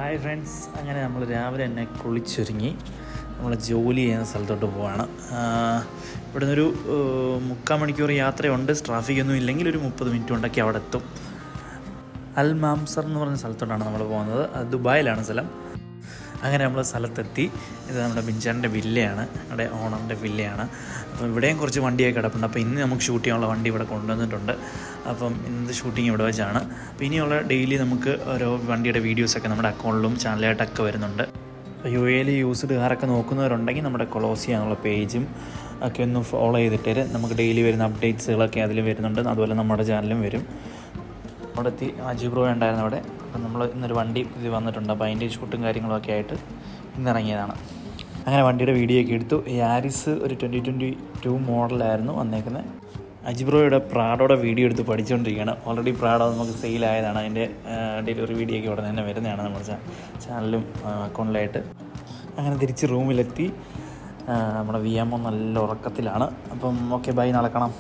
Hi friends, അങ്ങനെ നമ്മൾ രാവിലെ തന്നെ കുളിച്ചൊരുങ്ങി നമ്മൾ ജോലി ചെയ്യുന്ന സ്ഥലത്തോട്ട് പോവാണ്. ഇവിടെ നിന്നൊരു 3/4 മണിക്കൂർ യാത്രയുണ്ട്. ട്രാഫിക്കൊന്നും ഇല്ലെങ്കിൽ ഒരു 30 മിനിറ്റ് കൊണ്ടൊക്കെ അവിടെ എത്തും. അൽ മാംസർ എന്ന് പറഞ്ഞ സ്ഥലത്തോട്ടാണ് നമ്മൾ പോകുന്നത്. അത് ദുബായിലാണ് സ്ഥലം. അങ്ങനെ നമ്മൾ സ്ഥലത്തെത്തി. ഇത് നമ്മുടെ ബിൻചാൻ്റെ വില്ലയാണ്, നമ്മുടെ ഓണറിൻ്റെ വില്ലയാണ്. അപ്പം ഇവിടെയും കുറച്ച് വണ്ടിയൊക്കെ കിടപ്പുണ്ട്. അപ്പോൾ ഇന്ന് നമുക്ക് ഷൂട്ട് ചെയ്യാനുള്ള വണ്ടി ഇവിടെ കൊണ്ടുവന്നിട്ടുണ്ട്. അപ്പം ഇന്നത്തെ ഷൂട്ടിങ് ഇവിടെ വെച്ചാണ്. അപ്പോൾ ഇനിയുള്ള ഡെയിലി നമുക്ക് ഓരോ വണ്ടിയുടെ വീഡിയോസൊക്കെ നമ്മുടെ അക്കൗണ്ടിലും ചാനലായിട്ടൊക്കെ വരുന്നുണ്ട്. അപ്പോൾ UAE യൂസ്ഡ് കാറൊക്കെ നോക്കുന്നവരുണ്ടെങ്കിൽ നമ്മുടെ കൊളോസിയ എന്നുള്ള പേജും ഒക്കെ ഒന്ന് ഫോളോ ചെയ്തിട്ട് നമുക്ക് ഡെയിലി വരുന്ന അപ്ഡേറ്റ്സുകളൊക്കെ അതിൽ വരുന്നുണ്ട്. അതുപോലെ നമ്മുടെ ചാനലും വരും. അവിടെ എത്തി. അജി ബ്രോ ഉണ്ടായിരുന്നു അവിടെ. അപ്പം നമ്മൾ ഇന്നൊരു വണ്ടി ഇത് വന്നിട്ടുണ്ട്. അപ്പോൾ അതിൻ്റെ ഷൂട്ടും കാര്യങ്ങളൊക്കെ ആയിട്ട് ഇന്നിറങ്ങിയതാണ്. അങ്ങനെ വണ്ടിയുടെ വീഡിയോ ഒക്കെ എടുത്തു. യാരിസ് ഒരു 2022 മോഡലായിരുന്നു വന്നേക്കുന്നത്. അജി ബ്രോയുടെ പ്രാഡോയുടെ വീഡിയോ എടുത്ത് പഠിച്ചുകൊണ്ടിരിക്കുകയാണ്. ഓൾറെഡി പ്രാഡോ നമുക്ക് സെയിലായതാണ്. അതിൻ്റെ ഡെലിവറി വീഡിയോ ഒക്കെ ഉടനെ തന്നെ വരുന്നതാണ് നമ്മുടെ ചാനലും അക്കൗണ്ടിലായിട്ട്. അങ്ങനെ തിരിച്ച് റൂമിലെത്തി. നമ്മുടെ VM നല്ല ഉറക്കത്തിലാണ്. അപ്പം ഓക്കെ, ബൈ, നാളെ കാണാം.